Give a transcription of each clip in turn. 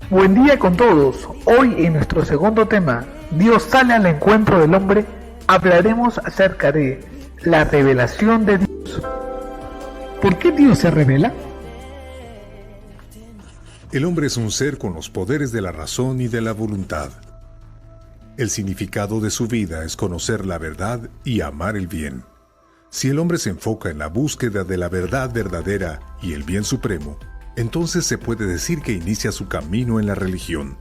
Buen día con todos. Hoy en nuestro segundo tema, Dios sale al encuentro del hombre, hablaremos acerca de la revelación de Dios. ¿Por qué Dios se revela? El hombre es un ser con los poderes de la razón y de la voluntad. El significado de su vida es conocer la verdad y amar el bien. Si el hombre se enfoca en la búsqueda de la verdad verdadera y el bien supremo, entonces se puede decir que inicia su camino en la religión.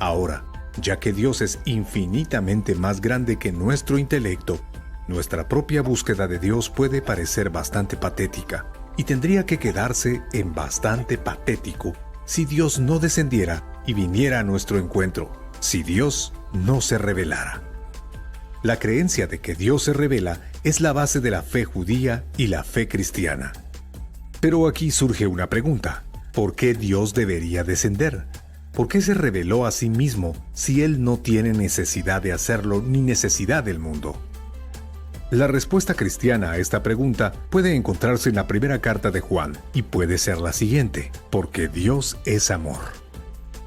Ahora, ya que Dios es infinitamente más grande que nuestro intelecto, nuestra propia búsqueda de Dios puede parecer bastante patética, y tendría que quedarse en bastante patético si Dios no descendiera y viniera a nuestro encuentro, si Dios no se revelara. La creencia de que Dios se revela es la base de la fe judía y la fe cristiana. Pero aquí surge una pregunta: ¿por qué Dios debería descender? ¿Por qué se reveló a sí mismo si Él no tiene necesidad de hacerlo ni necesidad del mundo? La respuesta cristiana a esta pregunta puede encontrarse en la primera carta de Juan y puede ser la siguiente: porque Dios es amor.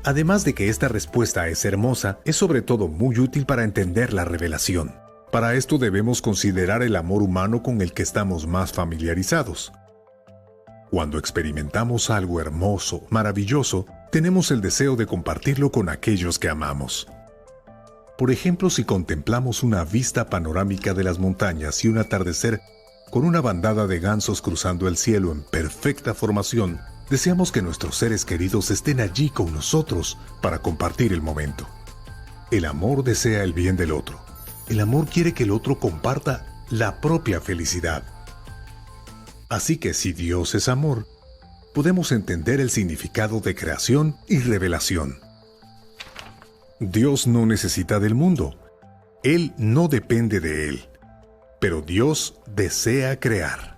Además de que esta respuesta es hermosa, es sobre todo muy útil para entender la revelación. Para esto debemos considerar el amor humano con el que estamos más familiarizados. Cuando experimentamos algo hermoso, maravilloso, tenemos el deseo de compartirlo con aquellos que amamos. Por ejemplo, si contemplamos una vista panorámica de las montañas y un atardecer con una bandada de gansos cruzando el cielo en perfecta formación, deseamos que nuestros seres queridos estén allí con nosotros para compartir el momento. El amor desea el bien del otro. El amor quiere que el otro comparta la propia felicidad. Así que si Dios es amor, podemos entender el significado de creación y revelación. Dios no necesita del mundo. Él no depende de él. Pero Dios desea crear,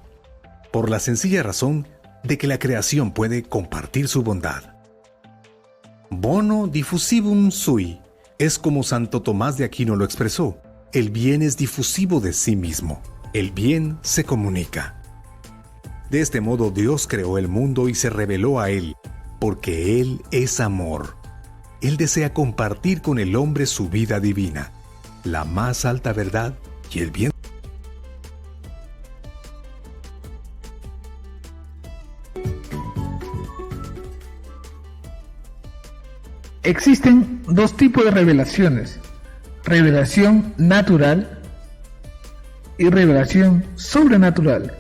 por la sencilla razón de que la creación puede compartir su bondad. Bono diffusivum sui es como Santo Tomás de Aquino lo expresó: el bien es difusivo de sí mismo. El bien se comunica. De este modo Dios creó el mundo y se reveló a él, porque Él es amor. Él desea compartir con el hombre su vida divina, la más alta verdad y el bien. Existen dos tipos de revelaciones: revelación natural y revelación sobrenatural.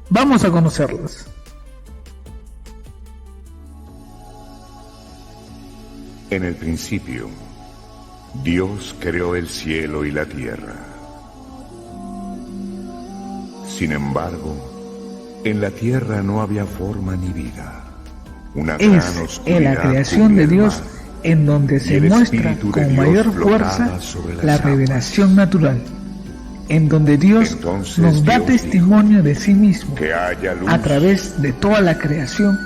Vamos a conocerlas. En el principio, Dios creó el cielo y la tierra. Sin embargo, en la tierra no había forma ni vida. Una gran Es en la creación de Dios en donde se muestra con mayor fuerza la revelación natural, en donde Dios Entonces nos da Dios testimonio de sí mismo. que haya luz. A través de toda la creación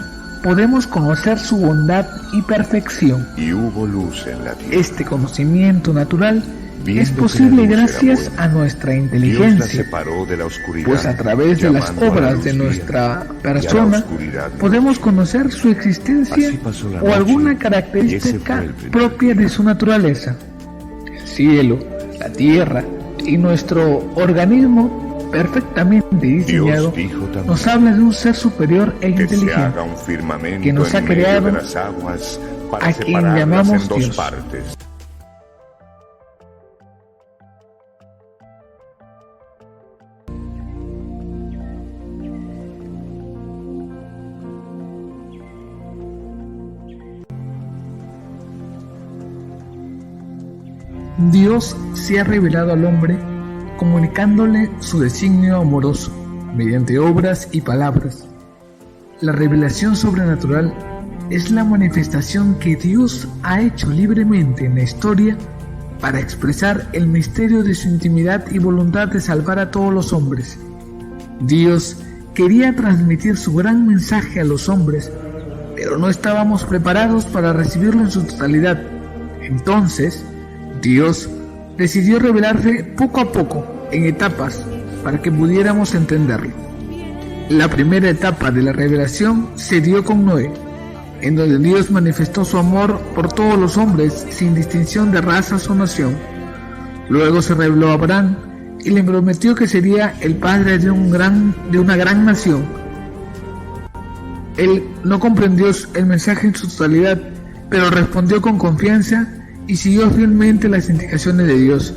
podemos conocer su bondad y perfección. Y hubo luz en la tierra. Este conocimiento natural Viendo es que posible la luz era gracias buena, a nuestra Dios la inteligencia, separó de la oscuridad, pues a través de las llamando a la obras luz de día, nuestra y a la persona oscuridad noche. podemos conocer su existencia Así pasó la o noche, alguna y ese característica fue el primer propia de su naturaleza. El cielo, la tierra y nuestro organismo perfectamente diseñado Dios dijo también nos habla de un ser superior e que se inteligente, haga un firmamento que nos ha en medio creado, de las aguas para a quien separarlas llamamos en dos Dios. partes. Dios se ha revelado al hombre comunicándole su designio amoroso mediante obras y palabras. La revelación sobrenatural es la manifestación que Dios ha hecho libremente en la historia para expresar el misterio de su intimidad y voluntad de salvar a todos los hombres. Dios quería transmitir su gran mensaje a los hombres, pero no estábamos preparados para recibirlo en su totalidad. Entonces, Dios decidió revelarse poco a poco, en etapas, para que pudiéramos entenderlo. La primera etapa de la revelación se dio con Noé. en donde Dios manifestó su amor por todos los hombres sin distinción de razas o nación. Luego se reveló a Abraham y le prometió que sería el padre de una gran nación. Él no comprendió el mensaje en su totalidad, pero respondió con confianza y siguió fielmente las indicaciones de Dios.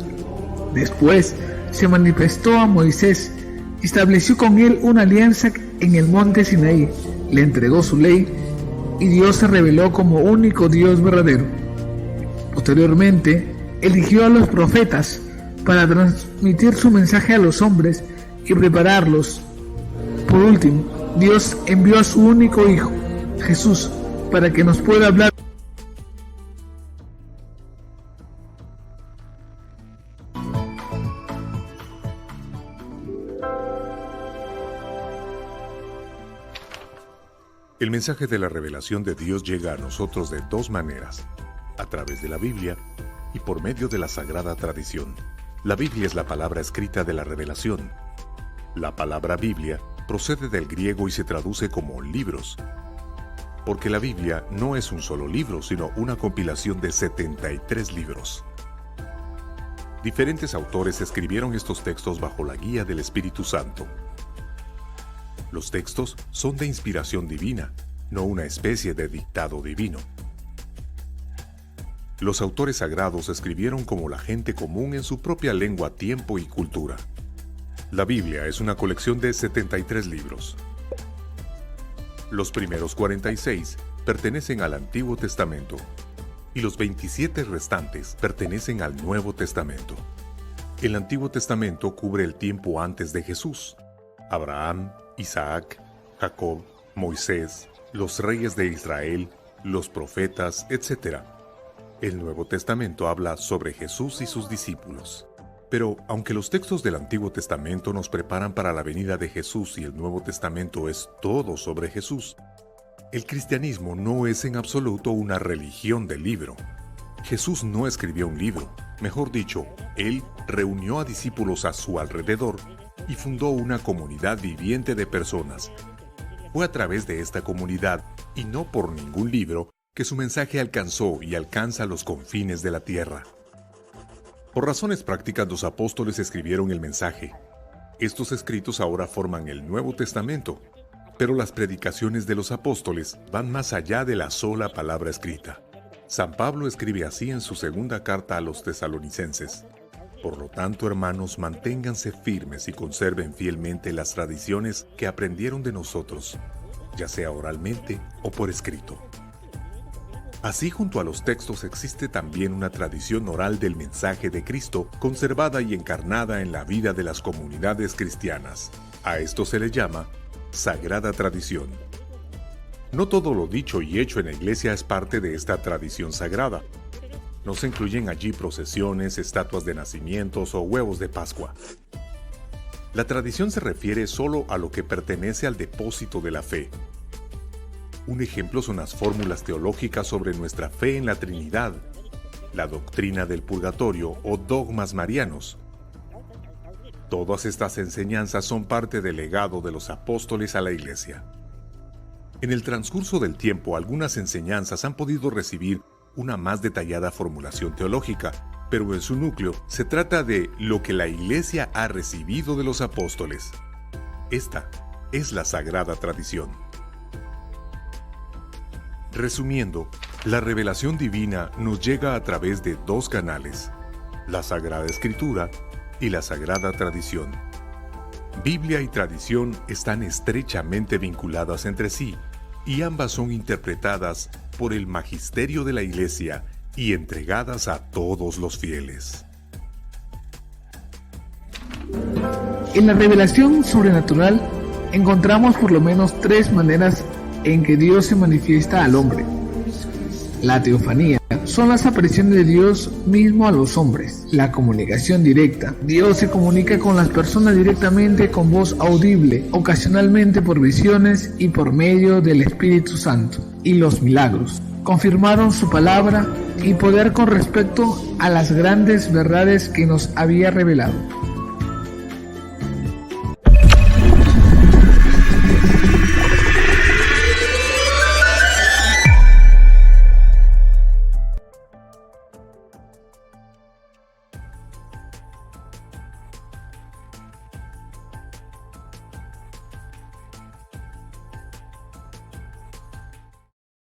Después se manifestó a Moisés, estableció con él una alianza en el monte Sinaí, le entregó su ley y Dios se reveló como único Dios verdadero. Posteriormente, eligió a los profetas para transmitir su mensaje a los hombres y prepararlos. Por último, Dios envió a su único Hijo, Jesús, para que nos pueda hablar. El mensaje de la revelación de Dios llega a nosotros de dos maneras: a través de la Biblia y por medio de la sagrada tradición. La Biblia es la palabra escrita de la revelación. La palabra Biblia procede del griego y se traduce como libros, porque la Biblia no es un solo libro, sino una compilación de 73 libros. Diferentes autores escribieron estos textos bajo la guía del Espíritu Santo. Los textos son de inspiración divina, no una especie de dictado divino. Los autores sagrados escribieron como la gente común en su propia lengua, tiempo y cultura. La Biblia es una colección de 73 libros. Los primeros 46 pertenecen al Antiguo Testamento y los 27 restantes pertenecen al Nuevo Testamento. El Antiguo Testamento cubre el tiempo antes de Jesús: Abraham, Isaac, Jacob, Moisés, los reyes de Israel, los profetas, etc. El Nuevo Testamento habla sobre Jesús y sus discípulos. Pero aunque los textos del Antiguo Testamento nos preparan para la venida de Jesús y el Nuevo Testamento es todo sobre Jesús, el cristianismo no es en absoluto una religión del libro. Jesús no escribió un libro, mejor dicho, Él reunió a discípulos a su alrededor y fundó una comunidad viviente de personas. Fue a través de esta comunidad, y no por ningún libro, que su mensaje alcanzó y alcanza los confines de la tierra. Por razones prácticas, los apóstoles escribieron el mensaje. Estos escritos ahora forman el Nuevo Testamento, pero las predicaciones de los apóstoles van más allá de la sola palabra escrita. San Pablo escribe así en su segunda carta a los tesalonicenses: por lo tanto, hermanos, manténganse firmes y conserven fielmente las tradiciones que aprendieron de nosotros, ya sea oralmente o por escrito. Así, junto a los textos existe también una tradición oral del mensaje de Cristo, conservada y encarnada en la vida de las comunidades cristianas. A esto se le llama sagrada tradición. No todo lo dicho y hecho en la iglesia es parte de esta tradición sagrada. No se incluyen allí procesiones, estatuas de nacimientos o huevos de Pascua. La tradición se refiere solo a lo que pertenece al depósito de la fe. Un ejemplo son las fórmulas teológicas sobre nuestra fe en la Trinidad, la doctrina del purgatorio o dogmas marianos. Todas estas enseñanzas son parte del legado de los apóstoles a la Iglesia. En el transcurso del tiempo, algunas enseñanzas han podido recibir una más detallada formulación teológica, pero en su núcleo se trata de lo que la Iglesia ha recibido de los apóstoles. Esta es la sagrada tradición. Resumiendo, la revelación divina nos llega a través de dos canales: la Sagrada Escritura y la Sagrada Tradición. Biblia y tradición están estrechamente vinculadas entre sí, y ambas son interpretadas por el magisterio de la Iglesia y entregadas a todos los fieles. En la revelación sobrenatural encontramos por lo menos tres maneras en que Dios se manifiesta al hombre. La teofanía son las apariciones de Dios mismo a los hombres. La comunicación directa: Dios se comunica con las personas directamente con voz audible, ocasionalmente por visiones y por medio del Espíritu Santo. Y los milagros confirmaron su palabra y poder con respecto a las grandes verdades que nos había revelado.